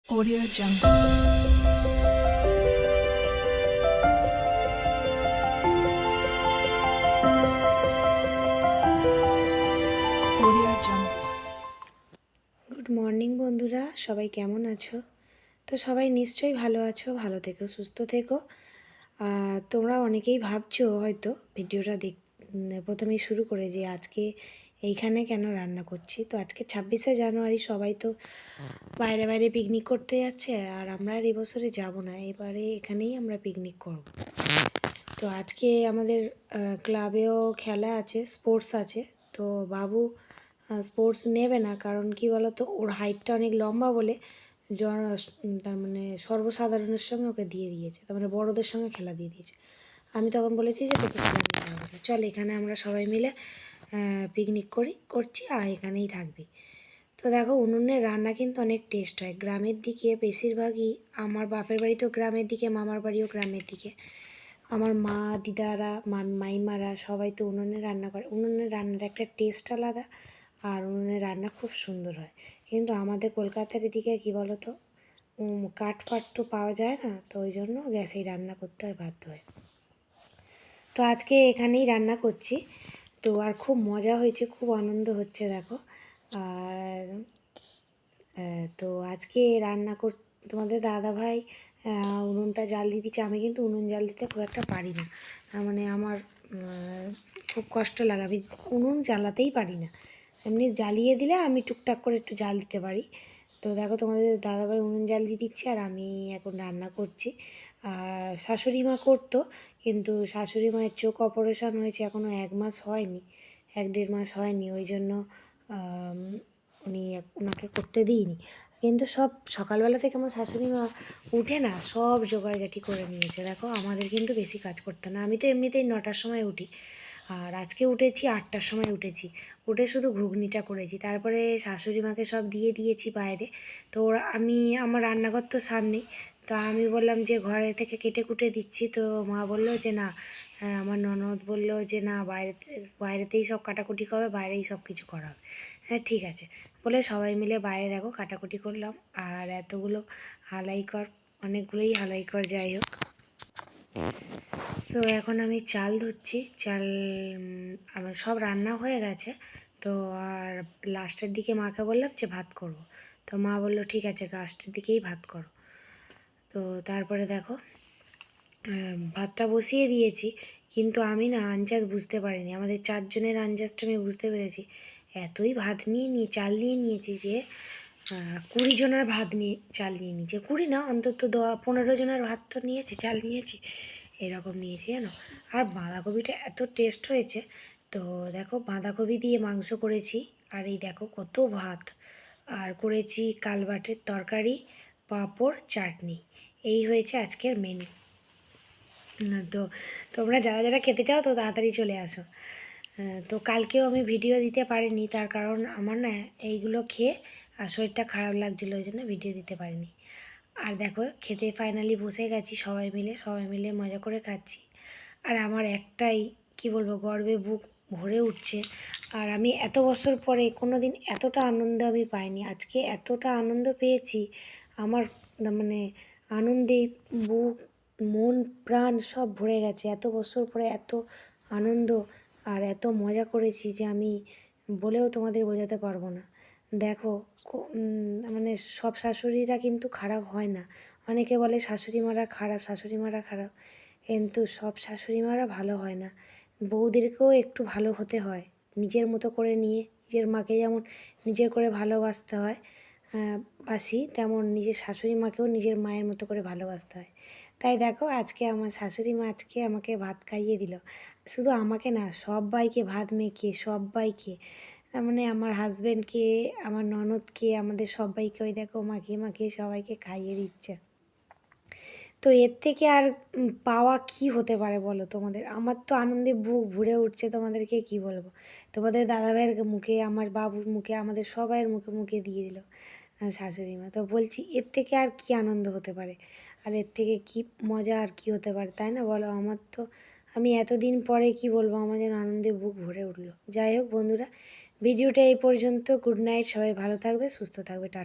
Audio Jungle. Audio Jungle. Good morning বন্ধুরা, সবাই কেমন আছো? তো সবাই নিশ্চয়ই ভালো আছো, ভালো থেকো, সুস্থ থেকো। তোমরা অনেকেই ভাবছো হয়তো ভিডিওটা প্রথমেই শুরু করে যে আজকে এইখানে কেন রান্না করছি। তো আজকে 26শে জানুয়ারি, সবাই তো বাইরে বাইরে পিকনিক করতে যাচ্ছে, আর আমরা আর এবছরে যাব না, এবারে এখানেই আমরা পিকনিক করব। তো আজকে আমাদের ক্লাবেও খেলা আছে, স্পোর্টস আছে। তো বাবু স্পোর্টস নেবে না, কারণ কি বলতো, ওর হাইটটা অনেক লম্বা বলে তার মানে সর্বসাধারণের সঙ্গে ওকে দিয়ে দিয়েছে, তার মানে বড়োদের সঙ্গে খেলা দিয়ে দিয়েছে। আমি তখন বলেছি যে তোকে খেলা নিতে হবে না, চল এখানে আমরা সবাই মিলে পিকনিক করছি, আর এখানেই থাকবি। তো দেখো, উনুনের রান্না কিন্তু অনেক টেস্ট হয়। গ্রামের দিকে বেশিরভাগই, আমার বাপের বাড়ি তো গ্রামের দিকে, মামার বাড়িও গ্রামের দিকে, আমার মা, দিদারা, মাইমারা সবাই তো উনুনে রান্না করে। উনুনের রান্নার একটা টেস্ট আলাদা, আর উনুনের রান্না খুব সুন্দর হয়। কিন্তু আমাদের কলকাতার এদিকে কী বলো তো, কাঠ ফাট তো পাওয়া যায় না, তো ওই জন্য গ্যাসেই রান্না করতে হয়, বাধ্য হয়। তো আজকে এখানেই রান্না করছি। তো আর খুব মজা হয়েছে, খুব আনন্দ হচ্ছে দেখো। আর তো আজকে তোমাদের দাদাভাই উনুনটা জাল দিয়ে দিচ্ছে। আমি কিন্তু উনুন জাল দিতে খুব একটা পারি না, মানে আমার খুব কষ্ট লাগে, আমি উনুন জ্বালাতেই পারি না। এমনি জ্বালিয়ে দিলে আমি টুকটাক করে একটু জাল দিতে পারি। তো দেখো, তোমাদের দাদাভাই উনুন জাল দিয়ে দিচ্ছে, আর আমি এখন রান্না করছি। আর শাশুড়ি মা করতো, কিন্তু শাশুড়ি মায়ের চোখ অপারেশন হয়েছে, এখনও 1 মাস হয়নি, 1-1.5 মাস হয়নি, ওই জন্য ওনাকে করতে দিইনি। কিন্তু সব সকালবেলা থেকে আমার শাশুড়ি মা উঠে না, সব জোগাড়জাটি করে নিয়েছে। দেখো, আমাদের কিন্তু বেশি কাজ করতে না, আমি তো এমনিতেই 9টার সময় উঠি, আর আজকে উঠেছি 8টার সময় উঠেছি। উঠে শুধু ঘুগনিটা করেছি, তারপরে শাশুড়ি মাকে সব দিয়ে দিয়েছি বাইরে। তো আমার রান্নাঘর তো সামনেই, তো আমি বললাম যে ঘরে থেকে কেটে কুটে দিচ্ছি। তো মা বললো যে না, আমার ননদ বললো যে না, বাইরেতেই সব কাটাকুটি করবে, বাইরেই সব কিছু করা হবে। হ্যাঁ ঠিক আছে বলে সবাই মিলে বাইরে দেখো কাটাকুটি করলাম। আর এতগুলো হালাইকর, অনেকগুলোই হালাইকর, যাই হোক। তো এখন আমি চাল ধুচ্ছি, আমার সব রান্না হয়ে গেছে। তো আর লাস্টের দিকে মাকে বললাম যে ভাত করব। তো মা বললো ঠিক আছে, লাস্টের দিকেই ভাত করো। তো তারপরে দেখো, ভাতটা বসিয়ে দিয়েছি, কিন্তু আমি না আন্দাজ বুঝতে পারিনি, আমাদের 4 জনের আন্দাজটা আমি বুঝতে পেরেছি। এতই ভাত চাল নিয়ে নিয়েছি যে 20 জনের ভাত নিয়ে চাল নিয়ে নিয়েছি, 20 না, অন্তত 15 জনের ভাত তো নিয়েছি, চাল নিয়েছি, এরকম নিয়েছি জানো। আর বাঁধাকপিটা এত টেস্ট হয়েছে। তো দেখো, বাঁধাকপি দিয়ে মাংস করেছি, আর এই দেখো কত ভাত, আর করেছি কালবাটের তরকারি, পাঁপড়, চাটনি। এই হয়েছে আজকের মেনু। তো তোমরা যারা যারা খেতে চাও তো তাড়াতাড়ি চলে আসো। তো কালকেও আমি ভিডিও দিতে পারিনি, তার কারণ আমার না এইগুলো খেয়ে আর শরীরটা খারাপ লাগছিলো, ওই জন্য ভিডিও দিতে পারিনি। আর দেখো, খেতে ফাইনালি বসে গেছি, সবাই মিলে মজা করে খাচ্ছি। আর আমার একটাই, কি বলবো, গর্বে বুক ভরে উঠছে। আর আমি এত বছর পরে কোনো দিন এতটা আনন্দ আমি পাইনি, আজকে এতটা আনন্দ পেয়েছি। আমার মানে আনন্দে বুক, মন, প্রাণ সব ভরে গেছে। এত বছর পরে এত আনন্দ আর এত মজা করেছি যে আমি বলেও তোমাদের বোঝাতে পারবো না। দেখো, মানে সব শাশুড়িরা কিন্তু খারাপ হয় না। অনেকে বলে শাশুড়ি মারা খারাপ, শাশুড়ি মারা খারাপ, কিন্তু সব শাশুড়ি মারা ভালো হয় না। বউদেরকেও একটু ভালো হতে হয়, নিজের মতো করে নিয়ে, নিজের মাকে যেমন নিজের করে ভালোবাসতে হয়, তেমন নিজের শাশুড়ি মাকেও নিজের মায়ের মতো করে ভালোবাসতে হয়। তাই দেখো, আজকে আমার শাশুড়ি মা আজকে আমাকে ভাত খাইয়ে দিল। শুধু আমাকে না, সবাইকে ভাত মেখে, সবাইকে, তার মানে আমার হাজব্যান্ডকে, আমার ননদকে, আমাদের সবাইকে ওই দেখো মাখিয়ে মাখিয়ে সবাইকে খাইয়ে দিচ্ছে। তো এর থেকে আর পাওয়া কি হতে পারে বলো তোমাদের? আমার তো আনন্দে বুক ভরে উঠছে, তোমাদেরকে কি বলবো। তোমাদের দাদাভাইয়ের মুখে, আমার বাবুর মুখে, আমাদের সবাইয়ের মুখে মুখে দিয়ে দিল শাশুড়ি মা। তো বলছি, এর থেকে আর কি আনন্দ হতে পারে, আর এর থেকে কি মজা আর কি হতে পারে, তাই না বলো? আমার তো, আমি এতদিন পরে কি বলবো, আমার যেন আনন্দে বুক ভরে উঠলো। যাই হোক বন্ধুরা, ভিডিওটা এই পর্যন্ত। গুড নাইট, সবাই ভালো থাকবে, সুস্থ থাকবে, টাটা।